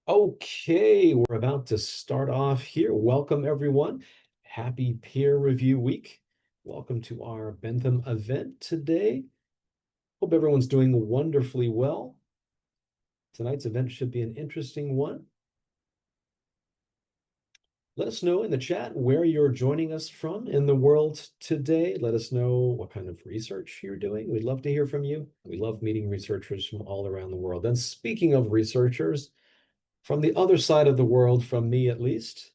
Okay, we're about to start off here. Welcome, everyone. Happy Peer Review Week. Welcome to our Bentham event today. Hope everyone's doing wonderfully well. Tonight's event should be an interesting one. Let us know in the chat where you're joining us from in the world today. Let us know what kind of research you're doing. We'd love to hear from you. We love meeting researchers from all around the world. And speaking of researchers, from the other side of the world, from me at least,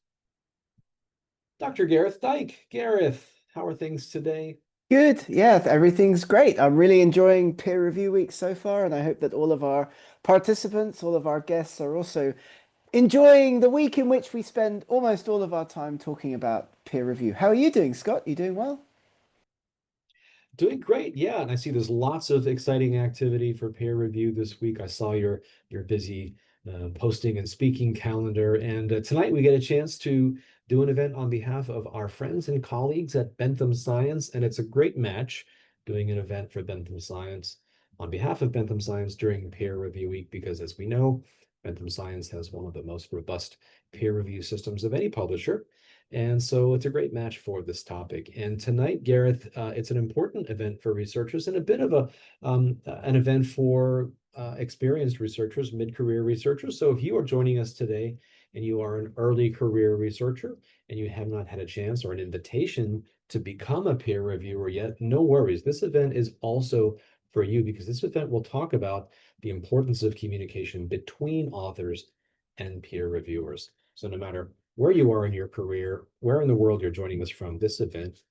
Dr. Gareth Dyke. Gareth, how are things today? Good. Yeah, everything's great. I'm really enjoying peer review week so far, and I hope that all of our participants, all of our guests are also enjoying the week in which we spend almost all of our time talking about peer review. How are you doing, Scott? You doing well? Doing great. Yeah, and I see there's lots of exciting activity for peer review this week. I saw your busy posting and speaking calendar, and tonight we get a chance to do an event on behalf of our friends and colleagues at Bentham Science, and it's a great match doing an event for Bentham Science on behalf of Bentham Science during peer review week, because as we know, Bentham Science has one of the most robust peer review systems of any publisher. And so it's a great match for this topic. And tonight, Gareth, it's an important event for researchers and a bit of an event for experienced researchers, mid-career researchers. So if you are joining us today and you are an early career researcher and you have not had a chance or an invitation to become a peer reviewer yet, no worries. This event is also for you because this event will talk about the importance of communication between authors and peer reviewers. So no matter where you are in your career, where in the world you're joining us from, this event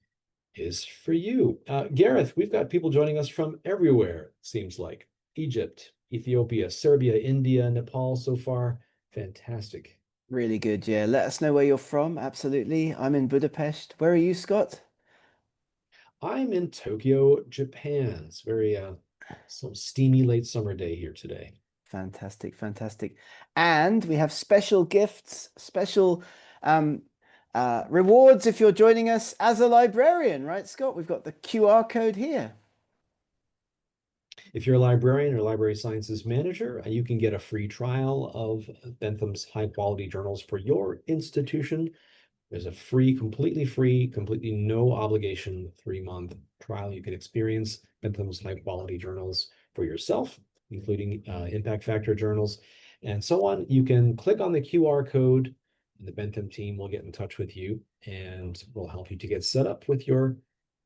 is for you. Gareth, we've got people joining us from everywhere, seems like. Egypt, Ethiopia, Serbia, India, Nepal so far. Fantastic. Really good. Yeah. Let us know where you're from. Absolutely. I'm in Budapest. Where are you, Scott? I'm in Tokyo, Japan. It's very some steamy late summer day here today. Fantastic, fantastic. And we have special gifts, special um, rewards if you're joining us as a librarian, right, Scott? We've got the QR code here. If you're a librarian or library sciences manager, you can get a free trial of Bentham's high quality journals for your institution. There's a free, completely no obligation 3-month trial. You can experience Bentham's high quality journals for yourself, including impact factor journals and so on. You can click on the QR code and the Bentham team will get in touch with you and will help you to get set up with your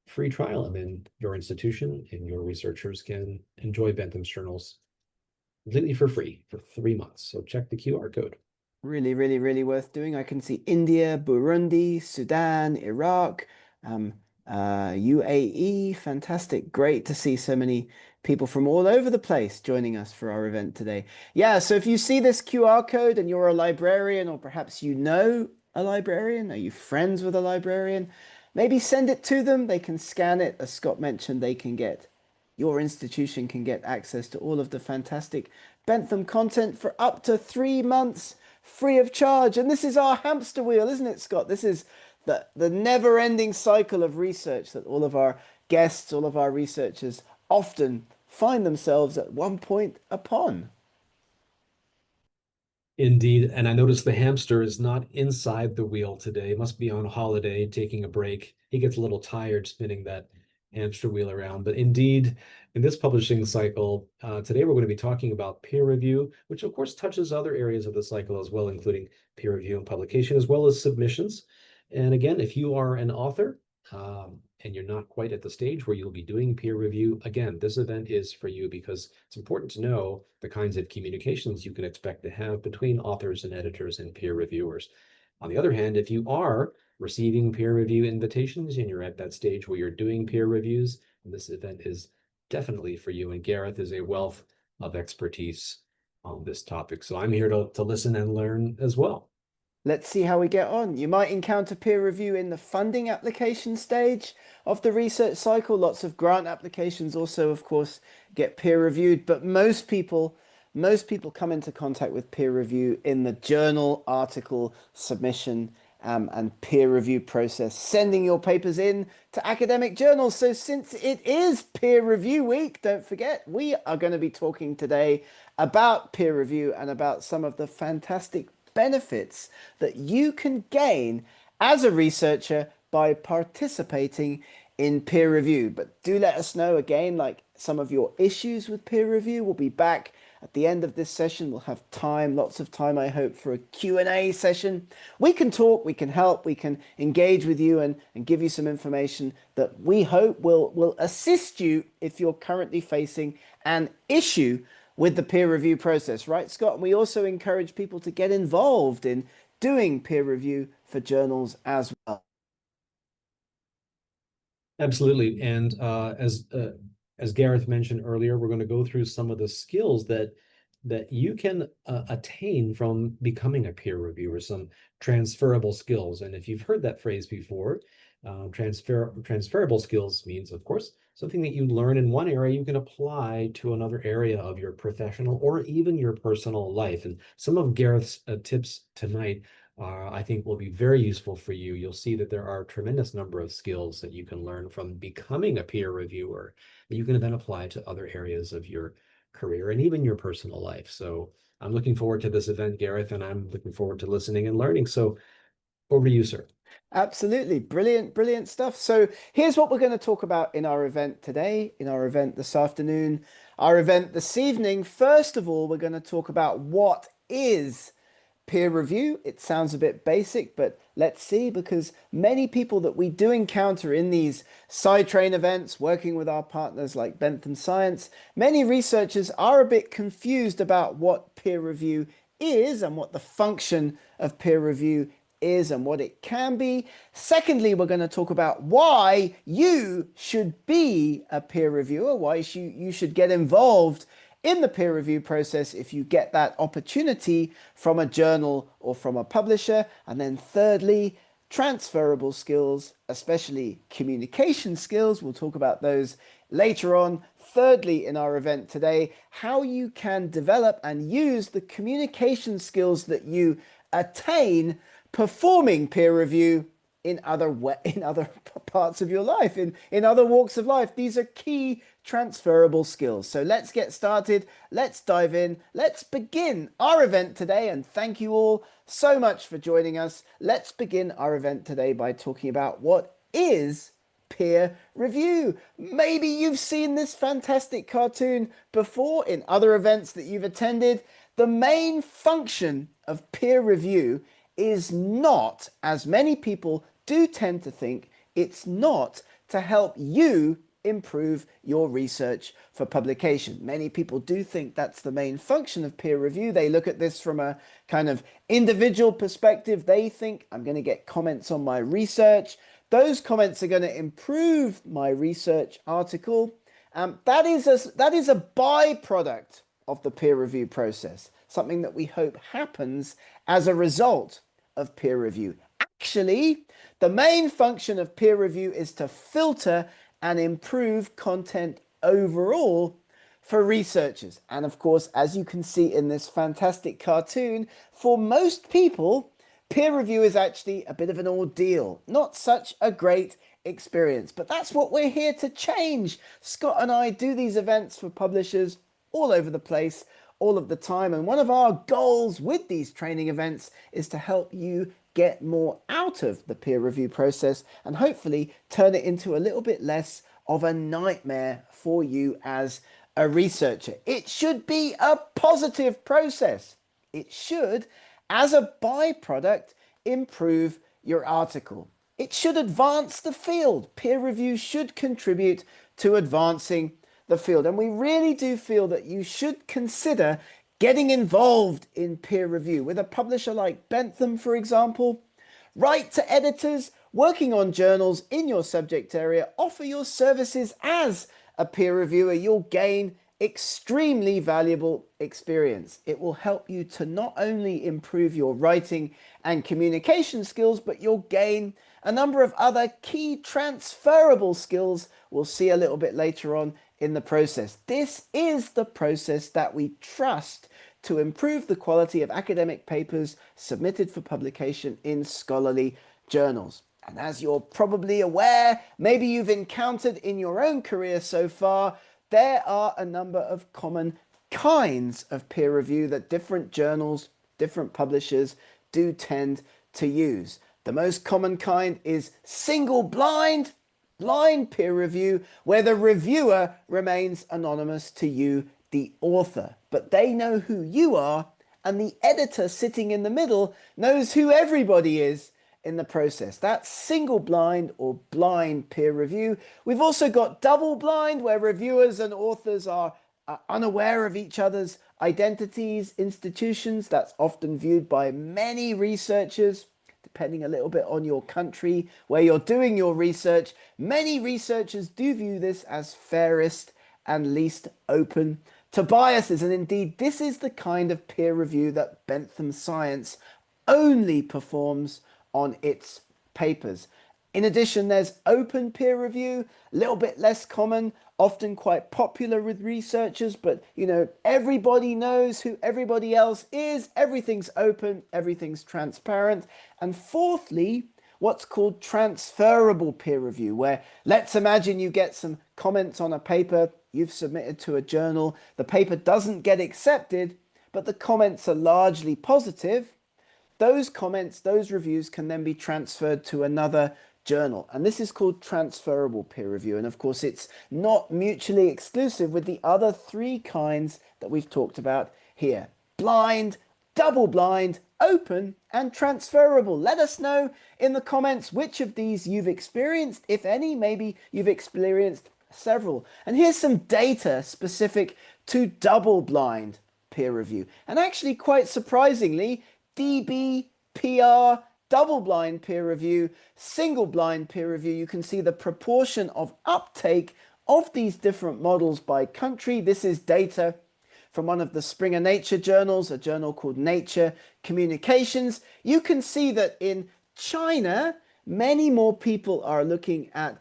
free trial. And then your institution and your researchers can enjoy Bentham's journals completely for free for 3 months. So check the QR code. Really, really, really worth doing. I can see India, Burundi, Sudan, Iraq, um, UAE. Fantastic. Great to see so many people from all over the place joining us for our event today. Yeah, so if you see this QR code and you're a librarian, or perhaps you know a librarian, are you friends with a librarian? Maybe send it to them. They can scan it. As Scott mentioned, your institution can get access to all of the fantastic Bentham content for up to 3 months free of charge. And this is our hamster wheel, isn't it, Scott? This is the never-ending cycle of research that all of our guests, all of our researchers often find themselves at one point upon. Indeed. And I noticed the hamster is not inside the wheel today. Must be on holiday, taking a break. He gets a little tired spinning that hamster wheel around. But indeed, in this publishing cycle, today we're going to be talking about peer review, which of course touches other areas of the cycle as well, including peer review and publication, as well as submissions. And again, if you are an author, and you're not quite at the stage where you'll be doing peer review, again, this event is for you because it's important to know the kinds of communications you can expect to have between authors and editors and peer reviewers. On the other hand, if you are receiving peer review invitations and you're at that stage where you're doing peer reviews, this event is definitely for you. And Gareth is a wealth of expertise on this topic. So I'm here to listen and learn as well. Let's see how we get on. You might encounter peer review in the funding application stage of the research cycle. Lots of grant applications also, of course, get peer reviewed, but most people come into contact with peer review in the journal article submission and peer review process, sending your papers in to academic journals. So, since it is peer review week, don't forget, we are going to be talking today about peer review and about some of the fantastic benefits that you can gain as a researcher by participating in peer review. But do let us know again, like some of your issues with peer review. We'll be back at the end of this session. We'll have time, lots of time, I hope, for a Q&A session. We can talk, we can help, we can engage with you and give you some information that we hope will assist you if you're currently facing an issue with the peer review process, right, Scott? And we also encourage people to get involved in doing peer review for journals as well. Absolutely. And as Gareth mentioned earlier, we're going to go through some of the skills that you can attain from becoming a peer reviewer, some transferable skills. And if you've heard that phrase before, transferable skills means, of course, something that you learn in one area you can apply to another area of your professional or even your personal life. And some of Gareth's tips tonight I think will be very useful for you. You'll see that there are a tremendous number of skills that you can learn from becoming a peer reviewer that you can then apply to other areas of your career and even your personal life. So I'm looking forward to this event, Gareth, and I'm looking forward to listening and learning. So over to you, sir. Absolutely. Brilliant, brilliant stuff. So here's what we're going to talk about in our event today, in our event this afternoon, our event this evening. First of all, we're going to talk about what is peer review. It sounds a bit basic, but let's see, because many people that we do encounter in these sidetrain events, working with our partners like Bentham Science, many researchers are a bit confused about what peer review is and what the function of peer review is and what it can be. Secondly, we're going to talk about why you should be a peer reviewer, why you should get involved in the peer review process if you get that opportunity from a journal or from a publisher. And then thirdly, transferable skills, especially communication skills. We'll talk about those later on. Thirdly, in our event today, how you can develop and use the communication skills that you attain performing peer review in other parts of your life, in other walks of life. These are key transferable skills. So let's get started. Let's dive in. Let's begin our event today. And thank you all so much for joining us. Let's begin our event today by talking about what is peer review. Maybe you've seen this fantastic cartoon before in other events that you've attended. The main function of peer review is not, as many people do tend to think, it's not to help you improve your research for publication. Many people do think that's the main function of peer review. They look at this from a kind of individual perspective. They think, I'm going to get comments on my research. Those comments are going to improve my research article. That is a byproduct of the peer review process, something that we hope happens as a result of peer review. Actually, the main function of peer review is to filter and improve content overall for researchers. And of course, as you can see in this fantastic cartoon, for most people, peer review is actually a bit of an ordeal, not such a great experience. But that's what we're here to change. Scott and I do these events for publishers all over the place, all of the time. And one of our goals with these training events is to help you get more out of the peer review process and hopefully turn it into a little bit less of a nightmare for you as a researcher. It should be a positive process. It should, as a byproduct, improve your article. It should advance the field. Peer review should contribute to advancing the field. And we really do feel that you should consider getting involved in peer review with a publisher like Bentham, for example. Write to editors working on journals in your subject area. Offer your services as a peer reviewer. You'll gain extremely valuable experience. It will help you to not only improve your writing and communication skills, but you'll gain a number of other key transferable skills we'll see a little bit later on in the process. This is the process that we trust to improve the quality of academic papers submitted for publication in scholarly journals. And as you're probably aware, maybe you've encountered in your own career so far, there are a number of common kinds of peer review that different journals, different publishers do tend to use. The most common kind is single blind peer review, where the reviewer remains anonymous to you, the author, but they know who you are, and the editor sitting in the middle knows who everybody is in the process. That's single blind or blind peer review. We've also got double blind, where reviewers and authors are unaware of each other's identities, institutions. That's often viewed by many researchers, depending a little bit on your country where you're doing your research. Many researchers do view this as fairest and least open to biases. And indeed, this is the kind of peer review that Bentham Science only performs on its papers. In addition, there's open peer review, a little bit less common, often quite popular with researchers, but everybody knows who everybody else is, everything's open, everything's transparent. And fourthly, what's called transferable peer review, where let's imagine you get some comments on a paper you've submitted to a journal, the paper doesn't get accepted, but the comments are largely positive. Those comments, those reviews can then be transferred to another journal. And this is called transferable peer review. And of course, it's not mutually exclusive with the other three kinds that we've talked about here: blind, double blind, open, and transferable. Let us know in the comments which of these you've experienced, if any. Maybe you've experienced several. And here's some data specific to double blind peer review. And actually, quite surprisingly, DB, PR, double blind peer review, single blind peer review, you can see the proportion of uptake of these different models by country. This is data from one of the Springer Nature journals, a journal called Nature Communications. You can see that in China, many more people are looking at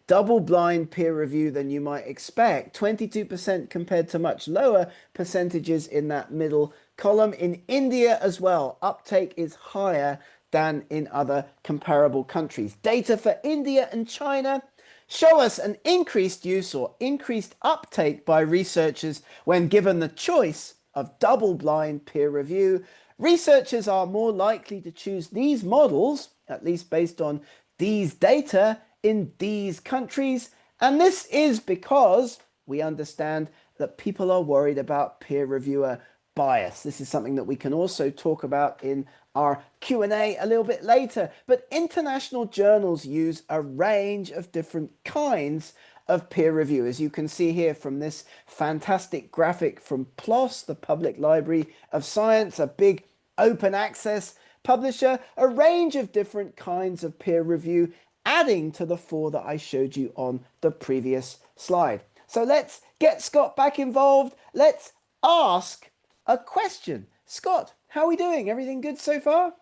double-blind peer review than you might expect. 22% compared to much lower percentages in that middle column. In India as well, uptake is higher than in other comparable countries. Data for India and China show us an increased use or increased uptake by researchers when given the choice of double-blind peer review. Researchers are more likely to choose these models, at least based on these data, in these countries. And this is because we understand that people are worried about peer reviewer bias. This is something that we can also talk about in our Q&A a little bit later. But international journals use a range of different kinds of peer review. As you can see here from this fantastic graphic from PLOS, the Public Library of Science, a big open access publisher, a range of different kinds of peer review, adding to the four that I showed you on the previous slide. So let's get Scott back involved. Let's ask a question. Scott, how are we doing? Everything good so far?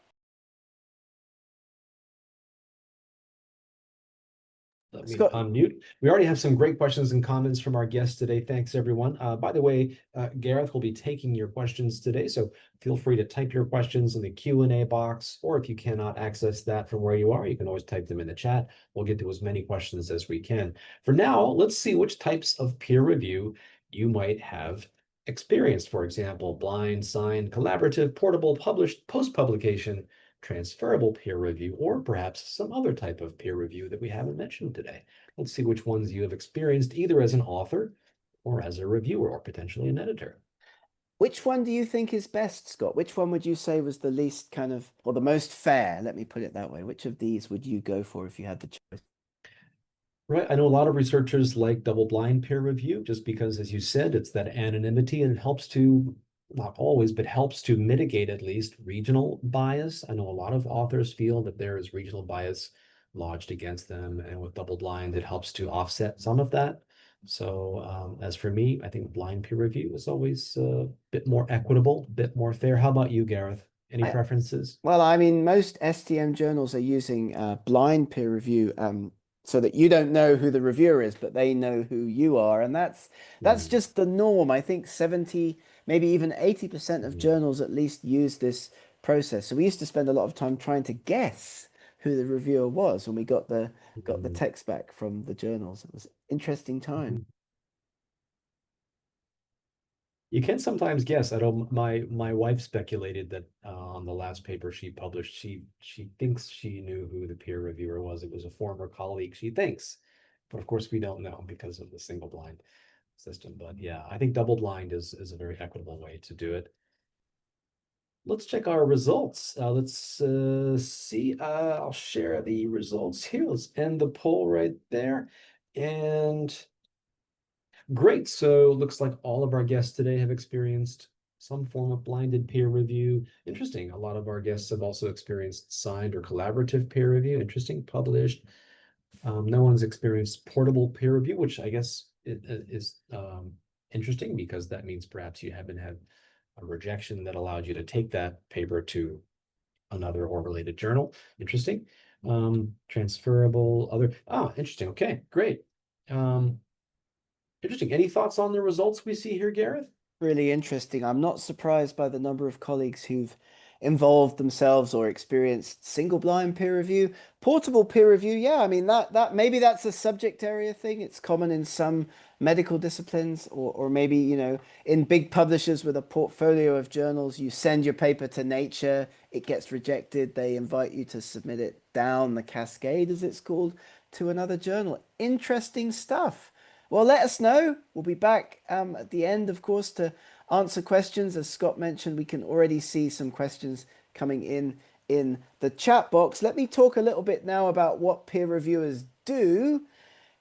Let me Scott, unmute. We already have some great questions and comments from our guests today. Thanks, everyone. By the way, Gareth will be taking your questions today, so feel free to type your questions in the Q&A box, or if you cannot access that from where you are, you can always type them in the chat. We'll get to as many questions as we can. For now, let's see which types of peer review you might have experienced. For example, blind, signed, collaborative, portable, published, post-publication, transferable peer review, or perhaps some other type of peer review that we haven't mentioned today. Let's see which ones you have experienced either as an author or as a reviewer or potentially an editor. which one do you think is best, Scott? Which one would you say was the least kind of, or the most fair? Let me put it that way. Which of these would you go for if you had the choice? Right. I know a lot of researchers like double-blind peer review just because, as you said, it's that anonymity and it helps to, not always, but helps to mitigate at least regional bias. I know a lot of authors feel that there is regional bias lodged against them, and with double-blind, it helps to offset some of that. So as for me, I think blind peer review is always a bit more equitable, a bit more fair. How about you, Gareth? Any preferences? Well, I mean, most STM journals are using blind peer review. so that you don't know who the reviewer is, but they know who you are. And that's Mm, just the norm. I think 70, maybe even 80% of mm, journals at least use this process. So we used to spend a lot of time trying to guess who the reviewer was when we got the mm, text back from the journals. It was an interesting time. mhm. You can sometimes guess. I know my wife speculated that on the last paper she published, she thinks she knew who the peer reviewer was. It was a former colleague, she thinks, but of course we don't know because of the single blind system. But yeah, I think double blind is a very equitable way to do it. Let's check our results. Let's see. I'll share the results here. Let's end the poll right there. And great. So looks like all of our guests today have experienced some form of blinded peer review. Interesting. A lot of our guests have also experienced signed or collaborative peer review. Interesting. Published. No one's experienced portable peer review, which I guess is interesting because that means perhaps you haven't had a rejection that allowed you to take that paper to another or related journal. Interesting. Transferable, other. Oh, interesting. Okay, great. Um, Interesting. Any thoughts on the results we see here, Gareth? Really interesting. I'm not surprised by the number of colleagues who've involved themselves or experienced single blind peer review. Portable peer review, yeah, I mean that maybe that's a subject area thing. It's common in some medical disciplines or maybe, in big publishers with a portfolio of journals, you send your paper to Nature, it gets rejected, they invite you to submit it down the cascade, as it's called, to another journal. Interesting stuff. Well, let us know. We'll be back at the end, of course, to answer questions. As Scott mentioned, we can already see some questions coming in the chat box. Let me talk a little bit now about what peer reviewers do.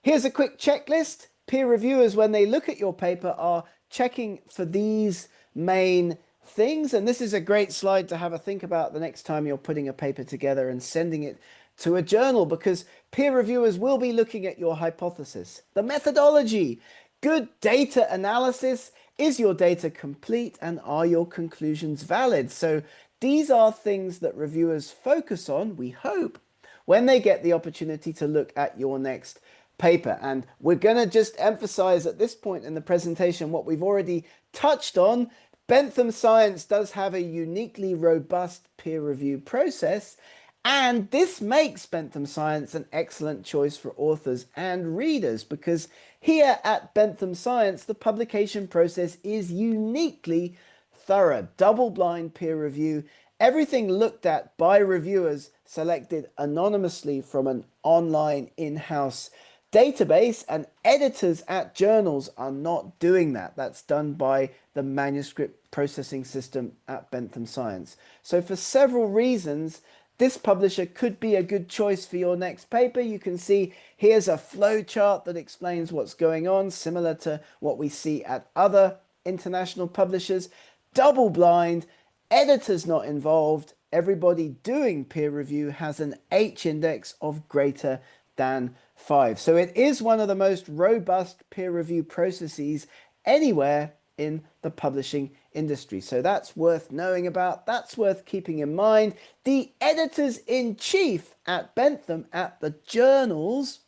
Here's a quick checklist. Peer reviewers, when they look at your paper, are checking for these main things. And this is a great slide to have a think about the next time you're putting a paper together and sending it to a journal, because peer reviewers will be looking at your hypothesis, the methodology, good data analysis. Is your data complete and are your conclusions valid? So these are things that reviewers focus on, we hope, when they get the opportunity to look at your next paper. And we're going to just emphasize at this point in the presentation what we've already touched on. Bentham Science does have a uniquely robust peer review process, and this makes Bentham Science an excellent choice for authors and readers, because here at Bentham Science, the publication process is uniquely thorough. Double-blind peer review, everything looked at by reviewers selected anonymously from an online in-house database, and editors at journals are not doing that. That's done by the manuscript processing system at Bentham Science. So for several reasons, this publisher could be a good choice for your next paper. You can see here's a flow chart that explains what's going on, similar to what we see at other international publishers. Double blind, editors not involved, everybody doing peer review has an H index of greater than 5. So it is one of the most robust peer review processes anywhere in the publishing industry. So that's worth knowing about. That's worth keeping in mind. The editors in chief at Bentham, at the journals,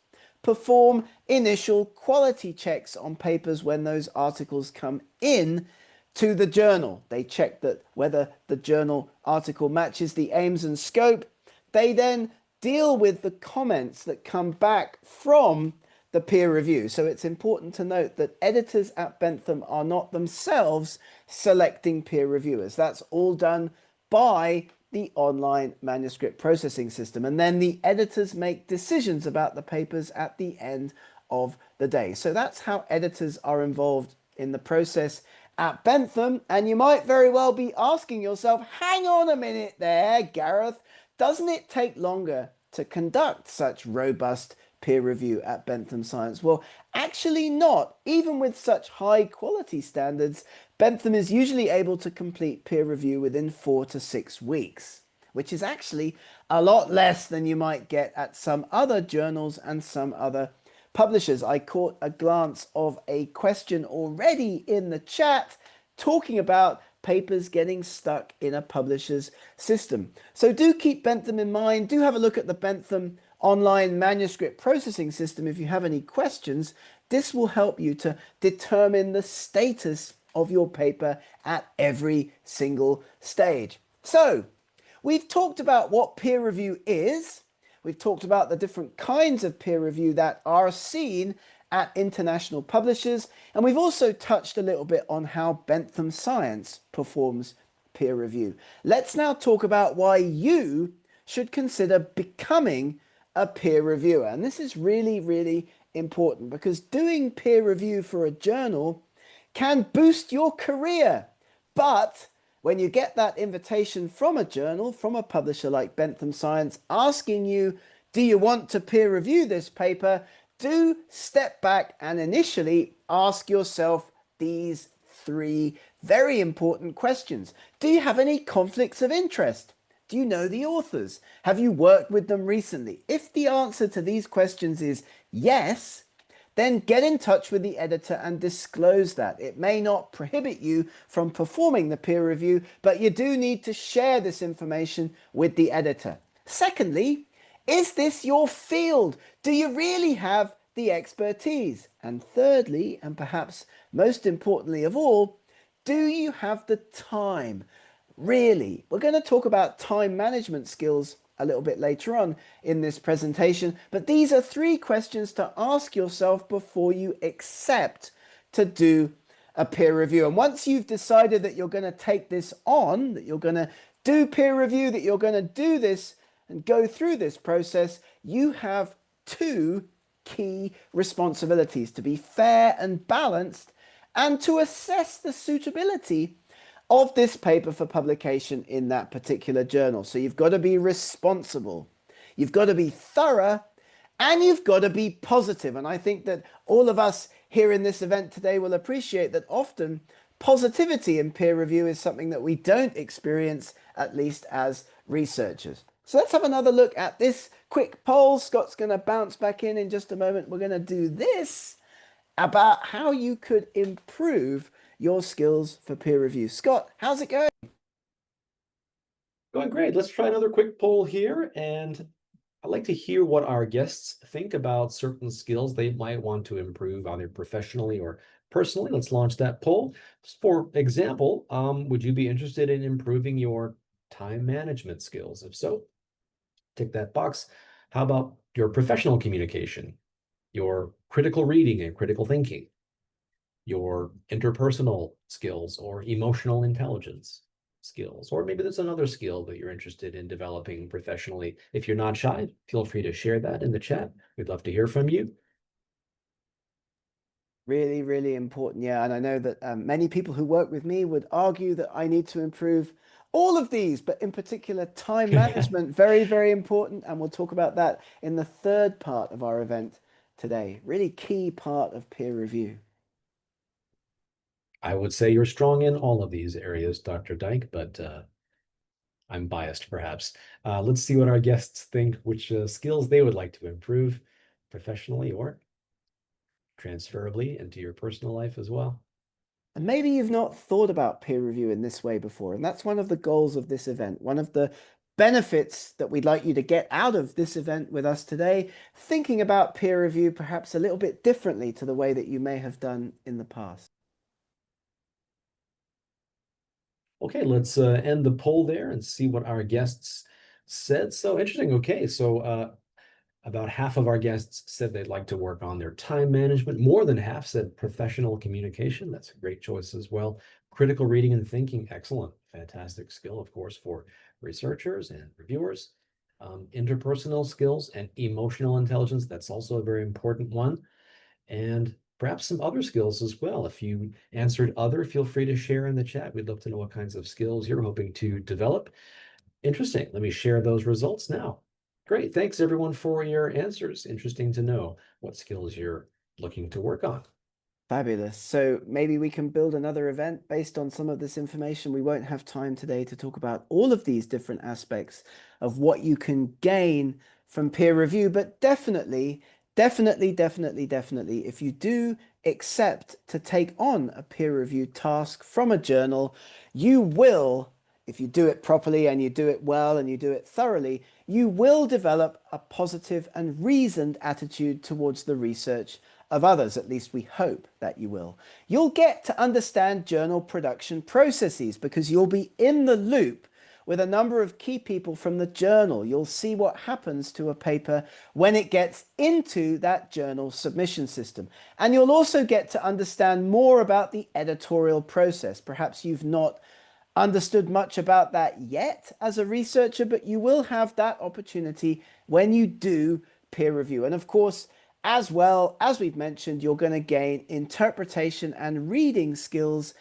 perform initial quality checks on papers when those articles come in to the journal. They check that whether the journal article matches the aims and scope. They then deal with the comments that come back from the peer review. So it's important to note that editors at Bentham are not themselves selecting peer reviewers. That's all done by the online manuscript processing system. And then the editors make decisions about the papers at the end of the day. So that's how editors are involved in the process at Bentham. And you might very well be asking yourself, hang on a minute there, Gareth, doesn't it take longer to conduct such robust peer review at Bentham Science? Well, actually not. Even with such high quality standards, Bentham is usually able to complete peer review within 4 to 6 weeks, which is actually a lot less than you might get at some other journals and some other publishers. I caught a glance of a question already in the chat talking about papers getting stuck in a publisher's system. So do keep Bentham in mind. Do have a look at the Bentham online manuscript processing system, if you have any questions, this will help you to determine the status of your paper at every single stage. So, we've talked about what peer review is. We've talked about the different kinds of peer review that are seen at international publishers. And we've also touched a little bit on how Bentham Science performs peer review. Let's now talk about why you should consider becoming a peer reviewer. And this is really, really important because doing peer review for a journal can boost your career. But when you get that invitation from a journal, from a publisher like Bentham Science, asking you, do you want to peer review this paper? Do step back and initially ask yourself these three very important questions. Do you have any conflicts of interest? Do you know the authors? Have you worked with them recently? If the answer to these questions is yes, then get in touch with the editor and disclose that. It may not prohibit you from performing the peer review, but you do need to share this information with the editor. Secondly, is this your field? Do you really have the expertise? And thirdly, and perhaps most importantly of all, do you have the time? Really, we're going to talk about time management skills a little bit later on in this presentation, but these are three questions to ask yourself before you accept to do a peer review. And once you've decided that you're going to take this on, that you're going to do peer review, that you're going to do this and go through this process, you have two key responsibilities: to be fair and balanced and to assess the suitability of this paper for publication in that particular journal. So you've got to be responsible, you've got to be thorough, and you've got to be positive. And I think that all of us here in this event today will appreciate that often positivity in peer review is something that we don't experience, at least as researchers. So let's have another look at this quick poll. Scott's going to bounce back in just a moment. We're going to do this about how you could improve your skills for peer review. Scott, how's it going? Going great. Let's try another quick poll here. And I'd like to hear what our guests think about certain skills they might want to improve, either professionally or personally. Let's launch that poll. For example, would you be interested in improving your time management skills? If so, tick that box. How about your professional communication, your critical reading and critical thinking, your interpersonal skills or emotional intelligence skills, or maybe there's another skill that you're interested in developing professionally. If you're not shy, feel free to share that in the chat. We'd love to hear from you. Really, really important. Yeah. And I know that many people who work with me would argue that I need to improve all of these, but in particular, time management, very, very important. And we'll talk about that in the third part of our event today. Really key part of peer review. I would say you're strong in all of these areas, Dr. Dyke, but I'm biased perhaps. Let's see what our guests think, which skills they would like to improve professionally or transferably into your personal life as well. And maybe you've not thought about peer review in this way before. And that's one of the goals of this event. One of the benefits that we'd like you to get out of this event with us today, thinking about peer review perhaps a little bit differently to the way that you may have done in the past. Okay, let's end the poll there and see what our guests said. So interesting. Okay, so about half of our guests said they'd like to work on their time management. More than half said professional communication. That's a great choice as well. Critical reading and thinking, excellent. Fantastic skill, of course, for researchers and reviewers. Interpersonal skills and emotional intelligence, that's also a very important one. And perhaps some other skills as well. If you answered other, feel free to share in the chat. We'd love to know what kinds of skills you're hoping to develop. Interesting. Let me share those results now. Great. Thanks everyone for your answers. Interesting to know what skills you're looking to work on. Fabulous. So maybe we can build another event based on some of this information. We won't have time today to talk about all of these different aspects of what you can gain from peer review, but definitely, if you do accept to take on a peer review task from a journal, you will if you do it properly and you do it well and you do it thoroughly, you will develop a positive and reasoned attitude towards the research of others. At least we hope that you will. You'll get to understand journal production processes because you'll be in the loop with a number of key people from the journal. You'll see what happens to a paper when it gets into that journal submission system. And you'll also get to understand more about the editorial process. Perhaps you've not understood much about that yet as a researcher, but you will have that opportunity when you do peer review. And of course, as well as we've mentioned, you're going to gain interpretation and reading skills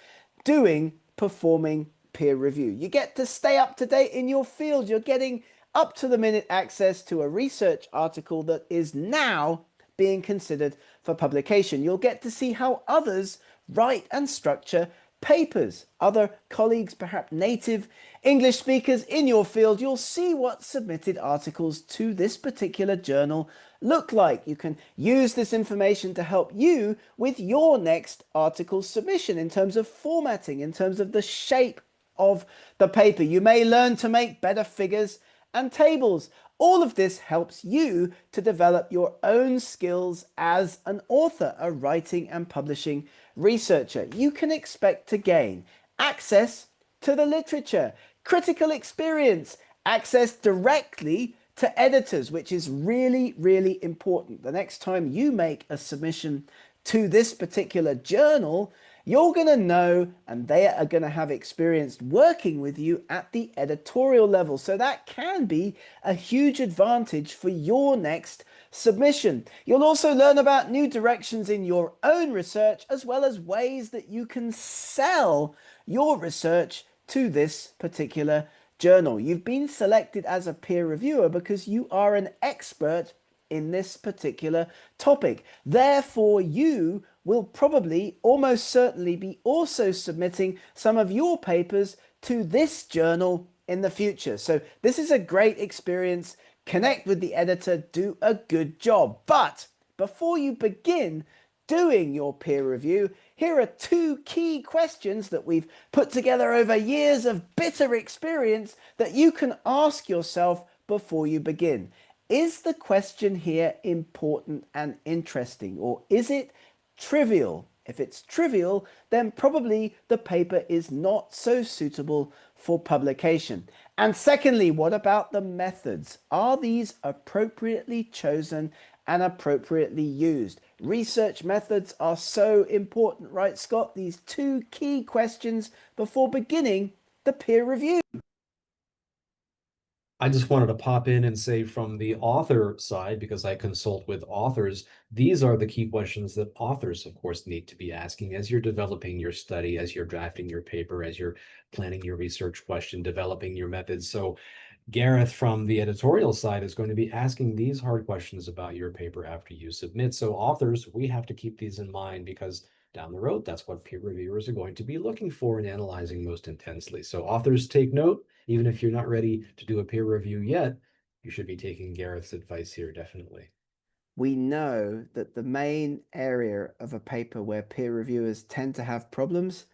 performing peer review. You get to stay up to date in your field. You're getting up to the minute access to a research article that is now being considered for publication. You'll get to see how others write and structure papers. Other colleagues, perhaps native English speakers in your field, you'll see what submitted articles to this particular journal look like. You can use this information to help you with your next article submission in terms of formatting, in terms of the shape of the paper. You may learn to make better figures and tables. All of this helps you to develop your own skills as an author, a writing and publishing researcher. You can expect to gain access to the literature, critical experience, access directly to editors, which is really, really important. The next time you make a submission to this particular journal, you're going to know and they are going to have experience working with you at the editorial level. So that can be a huge advantage for your next submission. You'll also learn about new directions in your own research, as well as ways that you can sell your research to this particular journal. You've been selected as a peer reviewer because you are an expert in this particular topic. Therefore, you will probably almost certainly be also submitting some of your papers to this journal in the future. So this is a great experience. Connect with the editor, do a good job. But before you begin doing your peer review, here are two key questions that we've put together over years of bitter experience that you can ask yourself before you begin. Is the question here important and interesting, or is it trivial? If it's trivial, then probably the paper is not so suitable for publication. And secondly, what about the methods? Are these appropriately chosen and appropriately used? Research methods are so important, right, Scott? These two key questions before beginning the peer review. I just wanted to pop in and say from the author side, because I consult with authors, these are the key questions that authors, of course, need to be asking as you're developing your study, as you're drafting your paper, as you're planning your research question, developing your methods. So Gareth from the editorial side is going to be asking these hard questions about your paper after you submit. So authors, we have to keep these in mind because down the road, that's what peer reviewers are going to be looking for and analyzing most intensely. So authors take note, even if you're not ready to do a peer review yet, you should be taking Gareth's advice here, definitely. We know that the main area of a paper where peer reviewers tend to have problems,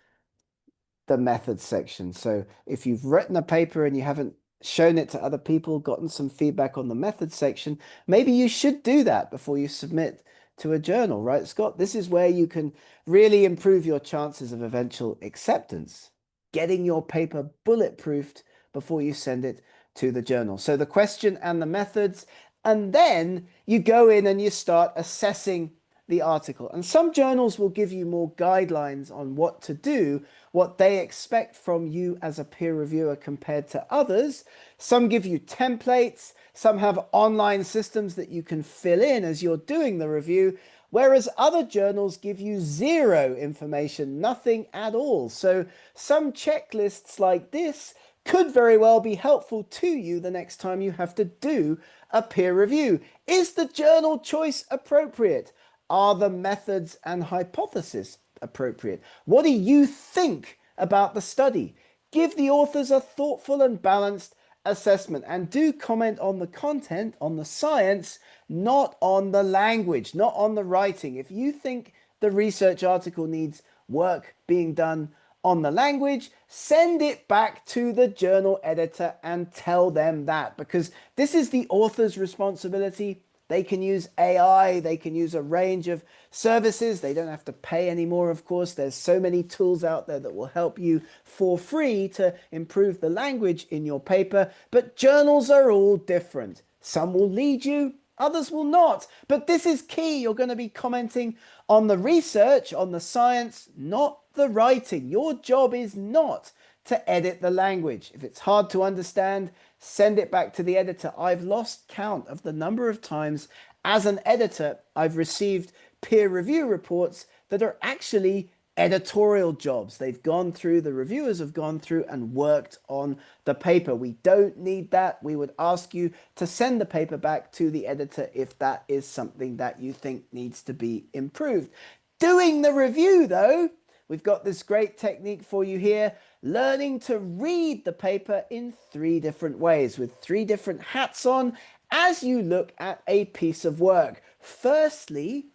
the methods section. So if you've written a paper and you haven't shown it to other people, gotten some feedback on the methods section, maybe you should do that before you submit to a journal, right, Scott? This is where you can really improve your chances of eventual acceptance, getting your paper bulletproofed before you send it to the journal. So the question and the methods, and then you go in and you start assessing the article. And some journals will give you more guidelines on what to do, what they expect from you as a peer reviewer compared to others. Some give you templates, some have online systems that you can fill in as you're doing the review, whereas other journals give you zero information, nothing at all. So some checklists like this could very well be helpful to you the next time you have to do a peer review. Is the journal choice appropriate? Are the methods and hypothesis appropriate? What do you think about the study? Give the authors a thoughtful and balanced assessment and do comment on the content, on the science, not on the language, not on the writing. If you think the research article needs work being done on the language, send it back to the journal editor and tell them that, because this is the author's responsibility. They can use AI, they can use a range of services. They don't have to pay anymore, of course. There's so many tools out there that will help you for free to improve the language in your paper. But journals are all different. Some will lead you, others will not. But this is key. You're going to be commenting on the research, on the science, not the writing. Your job is not to edit the language. If it's hard to understand, send it back to the editor. I've lost count of the number of times as an editor I've received peer review reports that are actually editorial jobs. They've gone through, the reviewers have gone through and worked on the paper. We don't need that. We would ask you to send the paper back to the editor if that is something that you think needs to be improved. Doing the review, though, we've got this great technique for you here, learning to read the paper in 3 different ways with 3 different hats on as you look at a piece of work. Firstly,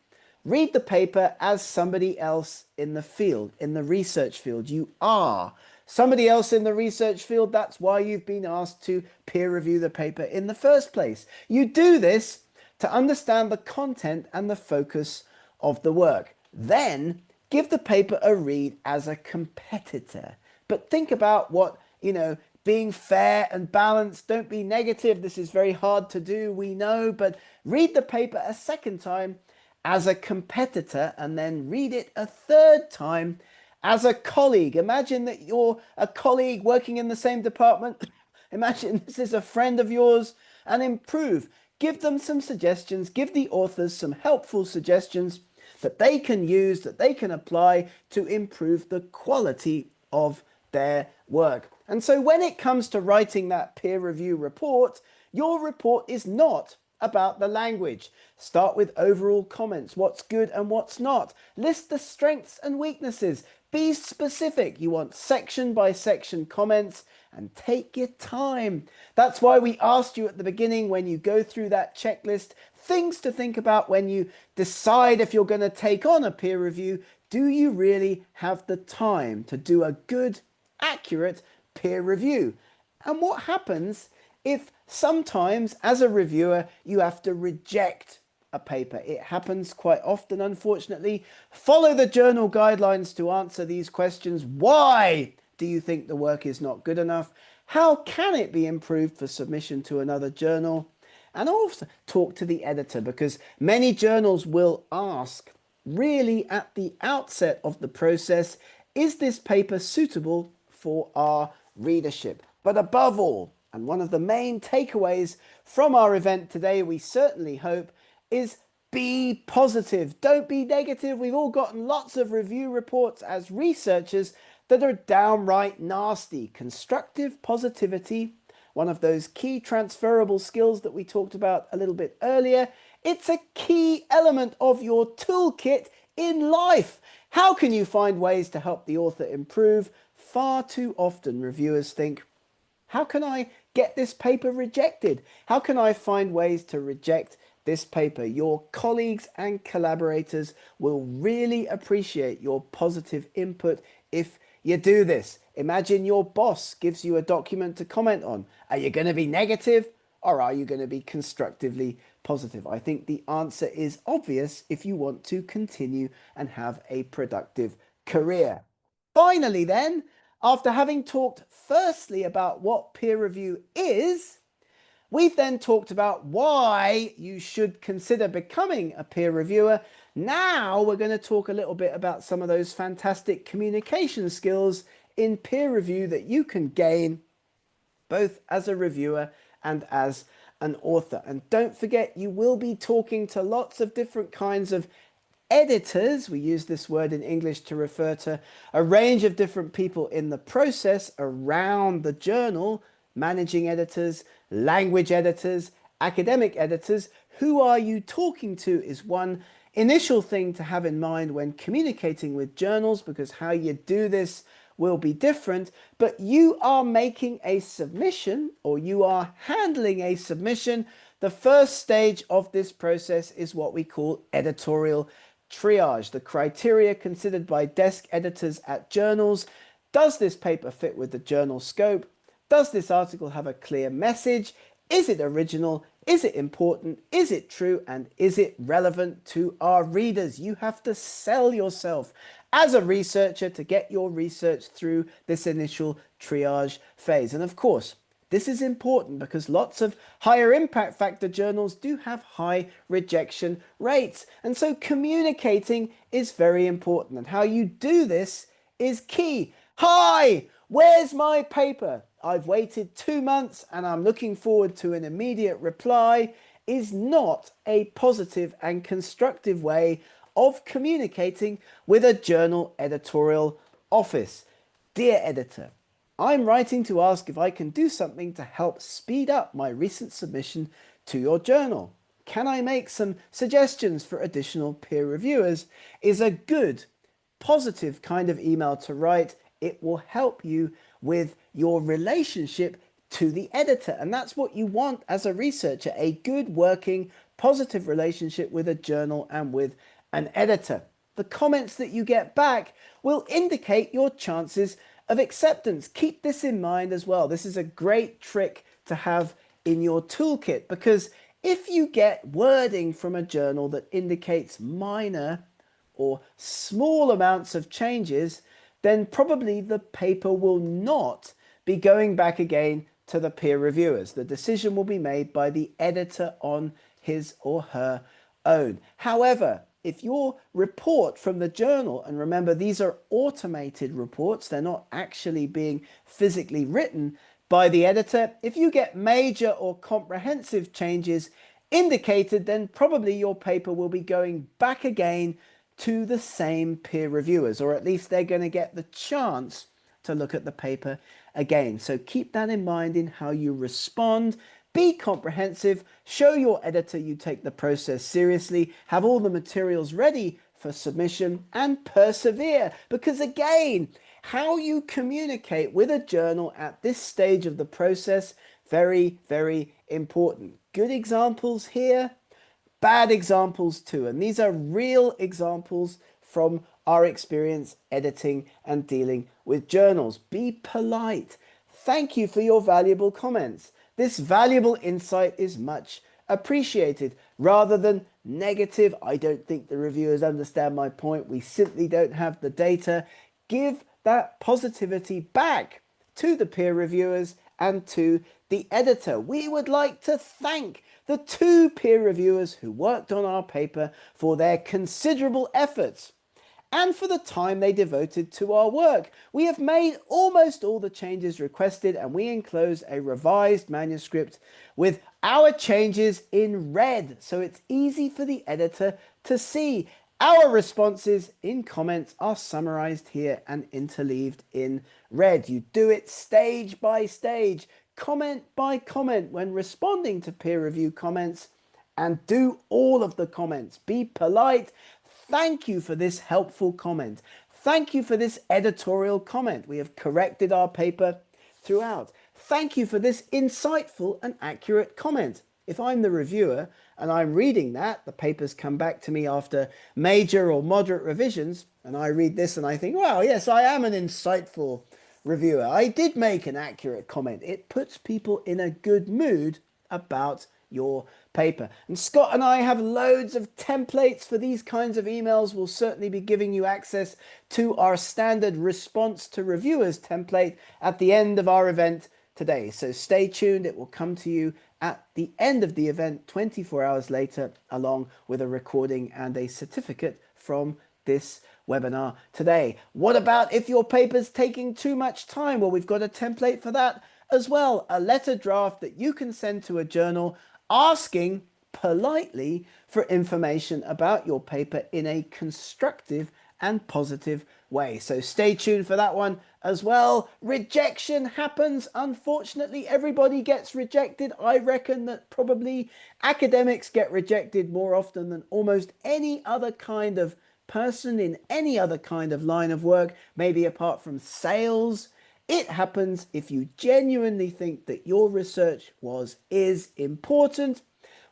read the paper as somebody else in the field, in the research field. You are somebody else in the research field. That's why you've been asked to peer review the paper in the first place. You do this to understand the content and the focus of the work. Then give the paper a read as a competitor. But think about what, being fair and balanced. Don't be negative. This is very hard to do, we know, but read the paper a second time as a competitor and then read it a third time as a colleague. Imagine that you're a colleague working in the same department. Imagine this is a friend of yours and improve. Give them some suggestions. Give the authors some helpful suggestions that they can use, that they can apply to improve the quality of their work. And so when it comes to writing that peer review report, your report is not about the language. Start with overall comments. What's good and what's not. List the strengths and weaknesses. Be specific. You want section by section comments and take your time. That's why we asked you at the beginning, when you go through that checklist, things to think about when you decide if you're going to take on a peer review. Do you really have the time to do a good, accurate peer review? And what happens if sometimes as a reviewer you have to reject a paper? It happens quite often, unfortunately. Follow the journal guidelines to answer these questions. Why do you think the work is not good enough? How can it be improved for submission to another journal? And also talk to the editor, because many journals will ask really at the outset of the process, is this paper suitable for our readership? But above all, and one of the main takeaways from our event today, we certainly hope, is be positive. Don't be negative. We've all gotten lots of review reports as researchers that are downright nasty. Constructive positivity, one of those key transferable skills that we talked about a little bit earlier. It's a key element of your toolkit in life. How can you find ways to help the author improve? Far too often reviewers think, how can I get this paper rejected? How can I find ways to reject this paper? Your colleagues and collaborators will really appreciate your positive input if you do this. Imagine your boss gives you a document to comment on. Are you going to be negative or are you going to be constructively positive? I think the answer is obvious if you want to continue and have a productive career. Finally, then, after having talked firstly about what peer review is, we've then talked about why you should consider becoming a peer reviewer. Now we're going to talk a little bit about some of those fantastic communication skills in peer review that you can gain both as a reviewer and as an author. And don't forget, you will be talking to lots of different kinds of editors. We use this word in English to refer to a range of different people in the process around the journal: managing editors, language editors, academic editors. Who are you talking to is one initial thing to have in mind when communicating with journals, because how you do this will be different. But you are making a submission, or you are handling a submission. The first stage of this process is what we call editorial triage. The criteria considered by desk editors at journals Does this paper fit with the journal scope? Does this article have a clear message? Is it original? Is it important? Is it true? And is it relevant to our readers? You have to sell yourself as a researcher to get your research through this initial triage phase. And of course, this is important because lots of higher impact factor journals do have high rejection rates. And so communicating is very important. And how you do this is key. Hi, where's my paper? I've waited 2 months and I'm looking forward to an immediate reply is not a positive and constructive way of communicating with a journal editorial office. Dear editor, I'm writing to ask if I can do something to help speed up my recent submission to your journal. Can I make some suggestions for additional peer reviewers? Is a good, positive kind of email to write. It will help you with your relationship to the editor. And that's what you want as a researcher, a good working, positive relationship with a journal and with an editor. The comments that you get back will indicate your chances of acceptance. Keep this in mind as well. This is a great trick to have in your toolkit because if you get wording from a journal that indicates minor or small amounts of changes, then probably the paper will not be going back again to the peer reviewers. The decision will be made by the editor on his or her own. However, if your report from the journal, and remember these are automated reports, they're not actually being physically written by the editor, if you get major or comprehensive changes indicated, then probably your paper will be going back again to the same peer reviewers, or at least they're going to get the chance to look at the paper again. So keep that in mind in how you respond. Be comprehensive, show your editor you take the process seriously, have all the materials ready for submission, and persevere. Because again, how you communicate with a journal at this stage of the process, very, very important. Good examples here, bad examples too. And these are real examples from our experience editing and dealing with journals. Be polite. Thank you for your valuable comments. This valuable insight is much appreciated rather than negative. I don't think the reviewers understand my point. We simply don't have the data. Give that positivity back to the peer reviewers and to the editor. We would like to thank the 2 peer reviewers who worked on our paper for their considerable efforts and for the time they devoted to our work. We have made almost all the changes requested and we enclose a revised manuscript with our changes in red so it's easy for the editor to see. Our responses in comments are summarized here and interleaved in red. You do it stage by stage, comment by comment when responding to peer review comments, and do all of the comments. Be polite. Thank you for this helpful comment. Thank you for this editorial comment. We have corrected our paper throughout. Thank you for this insightful and accurate comment. If I'm the reviewer and I'm reading that, the paper's come back to me after major or moderate revisions, and I read this and I think, wow, yes, I am an insightful reviewer. I did make an accurate comment. It puts people in a good mood about your paper. And Scott and I have loads of templates for these kinds of emails. We'll certainly be giving you access to our standard response to reviewers template at the end of our event today. So stay tuned. It will come to you at the end of the event 24 hours later, along with a recording and a certificate from this webinar today. What about if your paper's taking too much time? Well, we've got a template for that as well. A letter draft that you can send to a journal asking politely for information about your paper in a constructive and positive way. So stay tuned for that one as well. Rejection happens. Unfortunately, everybody gets rejected. I reckon that probably academics get rejected more often than almost any other kind of person in any other kind of line of work, maybe apart from sales. It happens if you genuinely think that your research is important,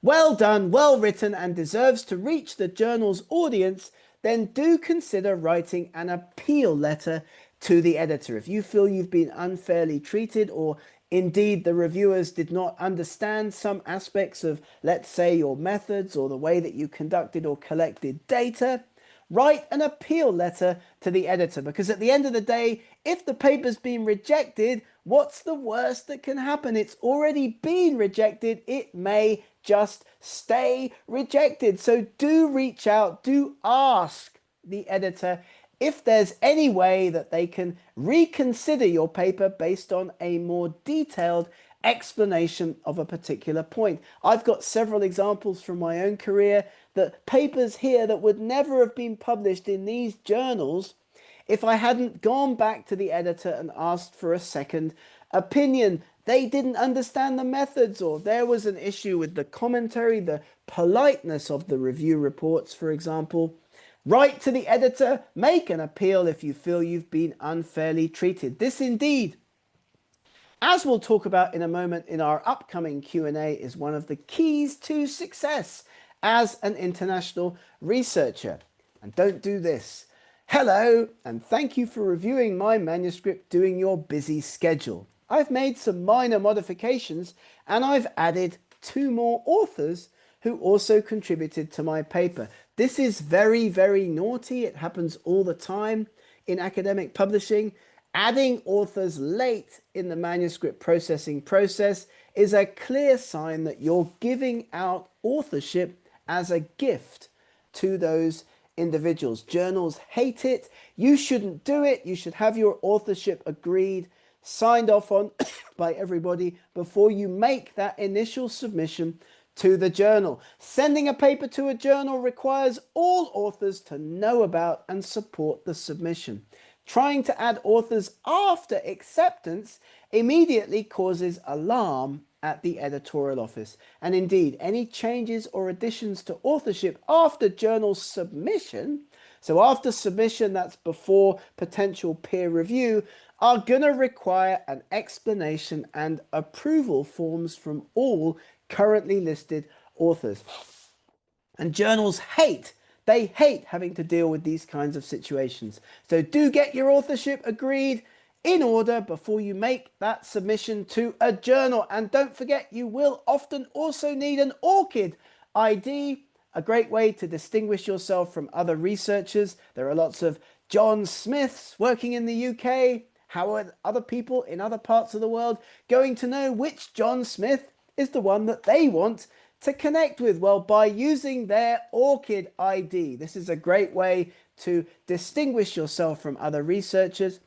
well done, well written, and deserves to reach the journal's audience, then do consider writing an appeal letter to the editor. If you feel you've been unfairly treated, or indeed the reviewers did not understand some aspects of, let's say, your methods or the way that you conducted or collected data, write an appeal letter to the editor, because at the end of the day, if the paper's been rejected, what's the worst that can happen? It's already been rejected. It may just stay rejected. So do reach out, do ask the editor if there's any way that they can reconsider your paper based on a more detailed explanation of a particular point. I've got several examples from my own career that papers here that would never have been published in these journals if I hadn't gone back to the editor and asked for a second opinion. They didn't understand the methods, or there was an issue with the commentary, the politeness of the review reports, for example. Write to the editor, make an appeal if you feel you've been unfairly treated. This indeed, as we'll talk about in a moment in our upcoming Q&A, is one of the keys to success as an international researcher. And don't do this. Hello, and thank you for reviewing my manuscript during your busy schedule. I've made some minor modifications and I've added 2 more authors who also contributed to my paper. This is very, very naughty. It happens all the time in academic publishing. Adding authors late in the manuscript processing process is a clear sign that you're giving out authorship as a gift to those individuals. Journals hate it. You shouldn't do it. You should have your authorship agreed, signed off on by everybody before you make that initial submission to the journal. Sending a paper to a journal requires all authors to know about and support the submission. Trying to add authors after acceptance immediately causes alarm at the editorial office. And indeed, any changes or additions to authorship after journal submission, so after submission, that's before potential peer review, are going to require an explanation and approval forms from all currently listed authors. And journals they hate having to deal with these kinds of situations. So do get your authorship agreed in order before you make that submission to a journal. And don't forget, you will often also need an ORCID ID, a great way to distinguish yourself from other researchers. There are lots of John Smiths working in the UK. How are other people in other parts of the world going to know which John Smith is the one that they want to connect with? Well, by using their ORCID ID. This is a great way to distinguish yourself from other researchers,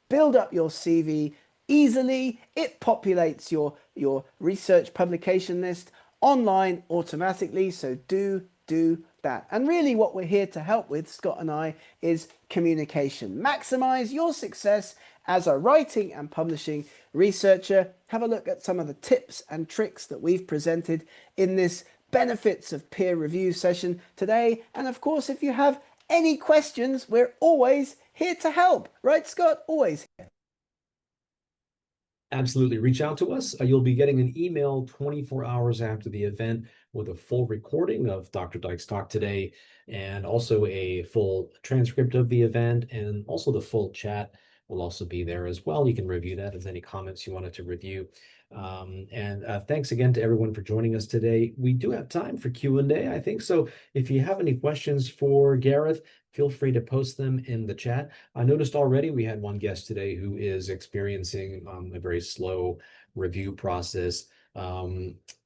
build up your CV easily. It populates your research publication list online automatically, so do that. And really what we're here to help with, Scott and I, is communication. Maximize your success as a writing and publishing researcher. Have a look at some of the tips and tricks that we've presented in this benefits of peer review session today. And of course, if you have any questions, we're always here to help. Right, Scott? Always here. Absolutely. Reach out to us. You'll be getting an email 24 hours after the event with a full recording of Dr. Dyke's talk today, and also a full transcript of the event, and also the full chat will also be there as well. You can review that if there's any comments you wanted to review. And thanks again to everyone for joining us today. We do have time for Q&A, I think. So if you have any questions for Gareth, feel free to post them in the chat. I noticed already we had one guest today who is experiencing a very slow review process,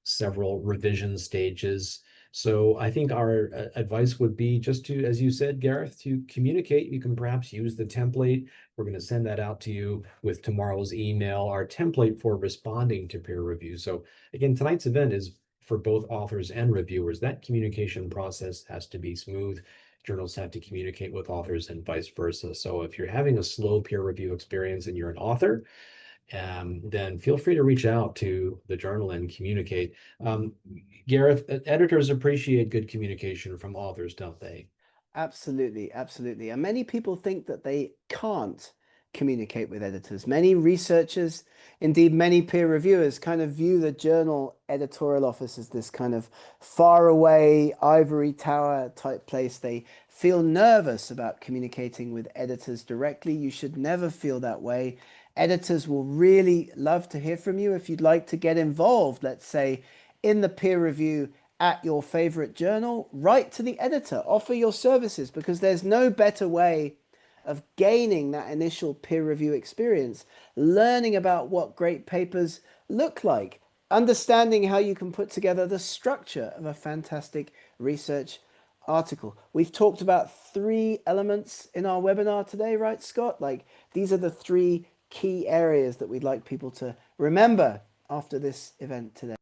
several revision stages. So I think our advice would be just to, as you said, Gareth, to communicate. You can perhaps use the template. We're going to send that out to you with tomorrow's email, our template for responding to peer review. So again, tonight's event is for both authors and reviewers. That communication process has to be smooth. Journals have to communicate with authors and vice versa. So if you're having a slow peer review experience and you're an author, then feel free to reach out to the journal and communicate. Gareth, editors appreciate good communication from authors, don't they? Absolutely, absolutely. And many people think that they can't communicate with editors. Many researchers, indeed many peer reviewers, kind of view the journal editorial office as this kind of far away ivory tower type place. They feel nervous about communicating with editors directly. You should never feel that way. Editors will really love to hear from you if you'd like to get involved, let's say, in the peer review at your favorite journal. Write to the editor, offer your services, because there's no better way of gaining that initial peer review experience, learning about what great papers look like, understanding how you can put together the structure of a fantastic research article. We've talked about three elements in our webinar today, right, Scott? Like these are the three key areas that we'd like people to remember after this event today.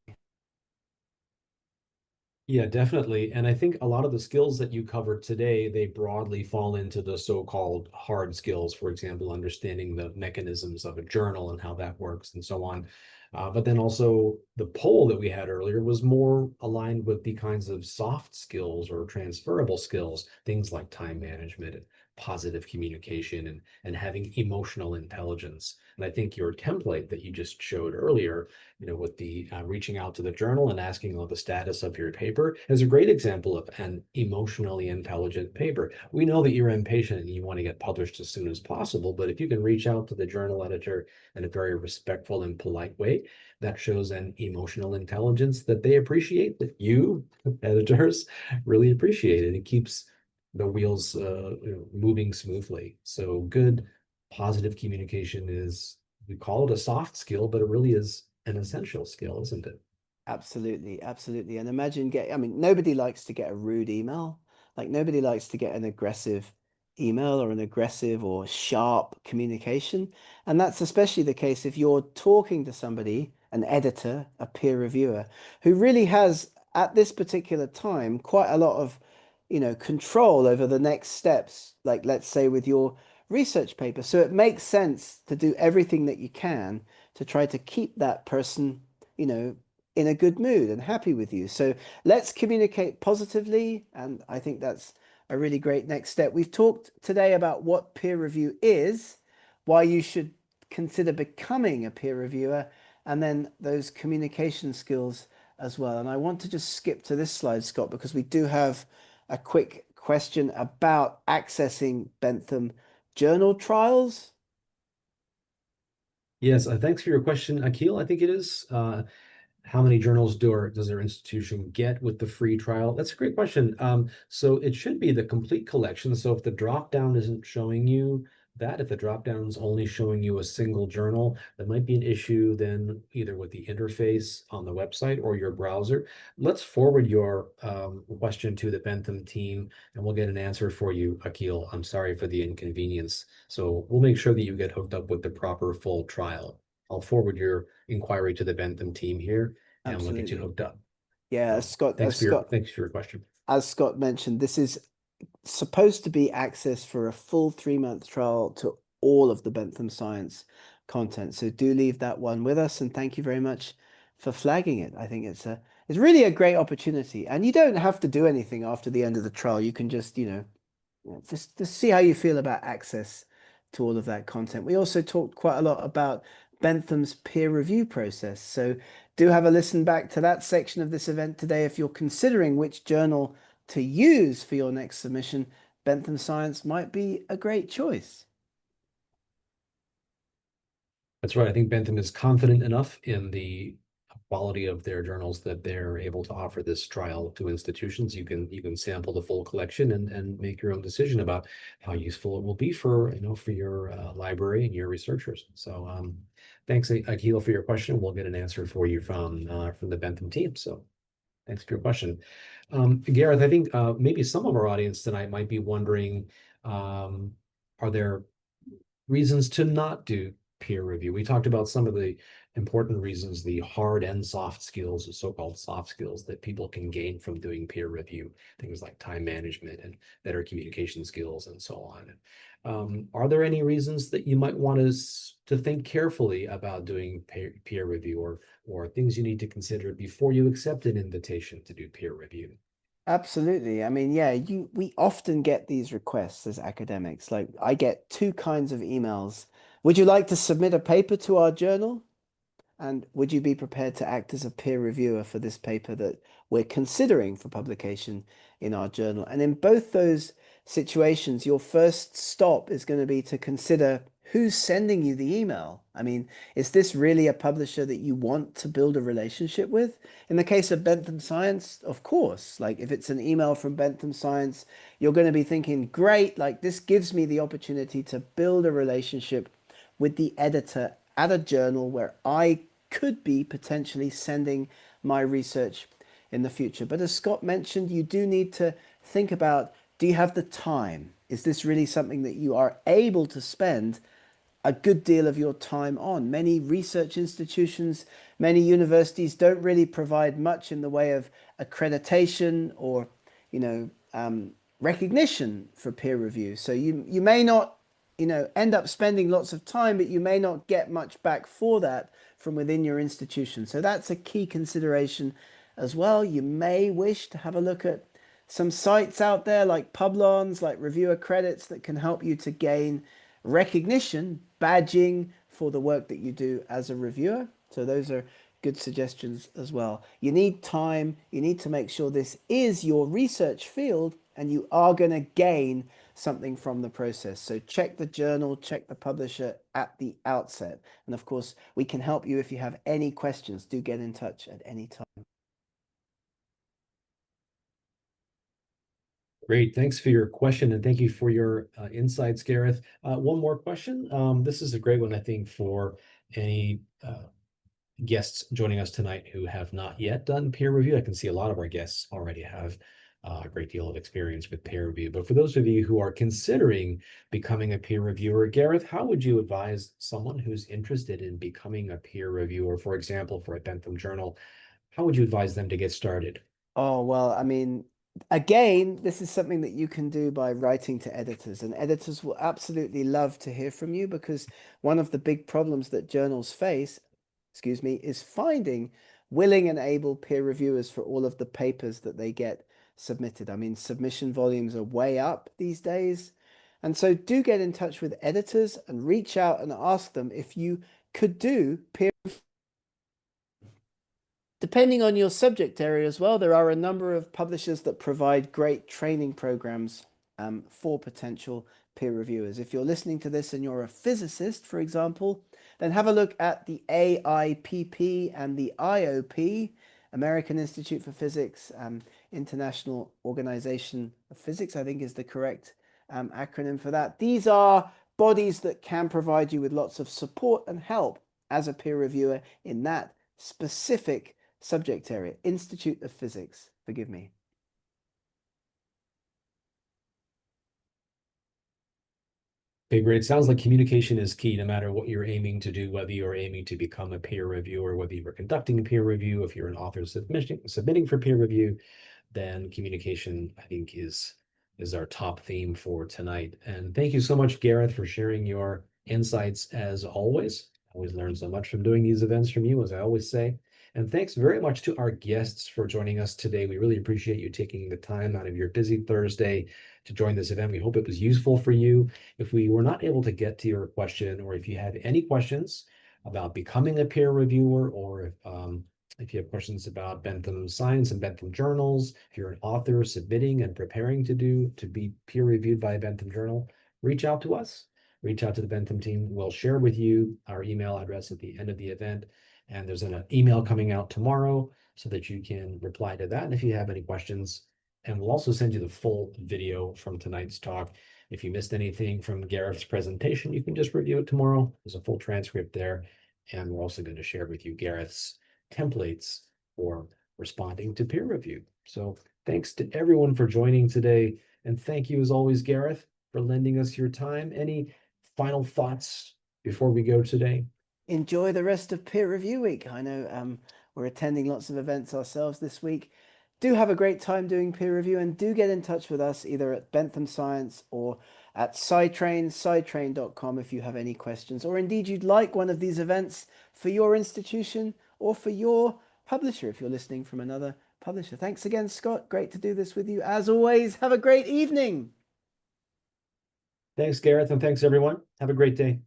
Yeah, definitely. And I think a lot of the skills that you covered today, they broadly fall into the so-called hard skills, for example, understanding the mechanisms of a journal and how that works and so on. But then also the poll that we had earlier was more aligned with the kinds of soft skills or transferable skills, things like time management and positive communication and having emotional intelligence. And I think your template that you just showed earlier, with the reaching out to the journal and asking about the status of your paper is a great example of an emotionally intelligent paper. We know that you're impatient and you want to get published as soon as possible, but if you can reach out to the journal editor in a very respectful and polite way, that shows an emotional intelligence that they appreciate, that you, editors, really appreciate it. It keeps the wheels moving smoothly. So good positive communication is, we call it a soft skill, but it really is an essential skill, isn't it? Absolutely, absolutely. And imagine I mean, nobody likes to get a rude email. Like nobody likes to get an aggressive email or an aggressive or sharp communication. And that's especially the case if you're talking to somebody, an editor, a peer reviewer, who really has, at this particular time, quite a lot of, control over the next steps, like let's say with your research paper. So it makes sense to do everything that you can to try to keep that person, you know, in a good mood and happy with you. So let's communicate positively. And I think that's a really great next step. We've talked today about what peer review is, why you should consider becoming a peer reviewer, and then those communication skills as well. And I want to just skip to this slide, Scott, because we do have a quick question about accessing Bentham journal trials. Yes, thanks for your question, Akil. I think it is. How many journals does their institution get with the free trial? That's a great question. So it should be the complete collection. So if the drop down isn't showing you that, if the drop down is only showing you a single journal, that might be an issue then either with the interface on the website or your browser. Let's forward your question to the Bentham team and we'll get an answer for you, Akil. I'm sorry for the inconvenience. So we'll make sure that you get hooked up with the proper full trial. I'll forward your inquiry to the Bentham team here, and we'll get you Absolutely. hooked up. Yeah, So thanks for your question. As Scott mentioned, this is supposed to be access for a full 3-month trial to all of the Bentham Science content. So do leave that one with us, and thank you very much for flagging it. I think it's really a great opportunity, and you don't have to do anything after the end of the trial. You can just, just see how you feel about access to all of that content. We also talked quite a lot about Bentham's peer review process. So do have a listen back to that section of this event today if you're considering which journal to use for your next submission. Bentham Science might be a great choice. That's right. I think Bentham is confident enough in the quality of their journals that they're able to offer this trial to institutions. You can sample the full collection and make your own decision about how useful it will be for your library and your researchers. So thanks, Akil, for your question. We'll get an answer for you from the Bentham team. So thanks for your question. Gareth, I think maybe some of our audience tonight might be wondering, are there reasons to not do peer review? We talked about some of the important reasons, the hard and soft skills, the so-called soft skills that people can gain from doing peer review, things like time management and better communication skills and so on. Are there any reasons that you might want us to think carefully about doing peer review or things you need to consider before you accept an invitation to do peer review? Absolutely. I mean, yeah, we often get these requests as academics. Like I get two kinds of emails Would you like to submit a paper to our journal? And would you be prepared to act as a peer reviewer for this paper that we're considering for publication in our journal? And in both those situations, your first stop is going to be to consider who's sending you the email. I mean, is this really a publisher that you want to build a relationship with? In the case of Bentham Science, of course, like if it's an email from Bentham Science, you're going to be thinking, great, like this gives me the opportunity to build a relationship with the editor at a journal where I could be potentially sending my research in the future. But as Scott mentioned, you do need to think about, do you have the time? Is this really something that you are able to spend a good deal of your time on? Many research institutions, many universities don't really provide much in the way of accreditation or, you know, recognition for peer review. So you may not, end up spending lots of time, but you may not get much back for that from within your institution. So that's a key consideration as well. You may wish to have a look at some sites out there like Publons, like reviewer credits that can help you to gain recognition, badging for the work that you do as a reviewer. So those are good suggestions as well. You need time. You need to make sure this is your research field and you are going to gain something from the process. So check the journal, check the publisher at the outset. And of course, we can help you if you have any questions. Do get in touch at any time. Great. Thanks for your question and thank you for your insights, Gareth. One more question. This is a great one, I think, for any guests joining us tonight who have not yet done peer review. I can see a lot of our guests already have a great deal of experience with peer review. But for those of you who are considering becoming a peer reviewer, Gareth, how would you advise someone who's interested in becoming a peer reviewer, for example, for a Bentham journal? How would you advise them to get started? Oh, well, I mean, again, this is something that you can do by writing to editors, and editors will absolutely love to hear from you because one of the big problems that journals face, excuse me, is finding willing and able peer reviewers for all of the papers that they get submitted. I mean, submission volumes are way up these days. And so do get in touch with editors and reach out and ask them if you could do peer. Depending on your subject area as well, there are a number of publishers that provide great training programs for potential peer reviewers. If you're listening to this and you're a physicist, for example, then have a look at the AIPP and the IOP, American Institute for Physics, International Organization of Physics, I think is the correct acronym for that. These are bodies that can provide you with lots of support and help as a peer reviewer in that specific subject area. Institute of Physics, forgive me. Okay, great. Sounds like communication is key no matter what you're aiming to do, whether you're aiming to become a peer reviewer, whether you're conducting a peer review, if you're an author submitting for peer review, then communication, I think, is our top theme for tonight. And thank you so much, Gareth, for sharing your insights as always. I always learn so much from doing these events from you, as I always say. And thanks very much to our guests for joining us today. We really appreciate you taking the time out of your busy Thursday to join this event. We hope it was useful for you. If we were not able to get to your question, or if you have any questions about becoming a peer reviewer, or if you have questions about Bentham Science and Bentham journals, if you're an author submitting and preparing to be peer reviewed by a Bentham journal, reach out to us. Reach out to the Bentham team. We'll share with you our email address at the end of the event. And there's an email coming out tomorrow so that you can reply to that. And if you have any questions, and we'll also send you the full video from tonight's talk. If you missed anything from Gareth's presentation, you can just review it tomorrow. There's a full transcript there. And we're also going to share with you Gareth's templates for responding to peer review. So thanks to everyone for joining today. And thank you as always, Gareth, for lending us your time. Any final thoughts before we go today? Enjoy the rest of peer review week. I know we're attending lots of events ourselves this week. Do have a great time doing peer review and do get in touch with us either at Bentham Science or at scitrain.com if you have any questions, or indeed you'd like one of these events for your institution or for your publisher if you're listening from another publisher. Thanks again, Scott. Great to do this with you. As always, have a great evening. Thanks, Gareth, and thanks, everyone. Have a great day.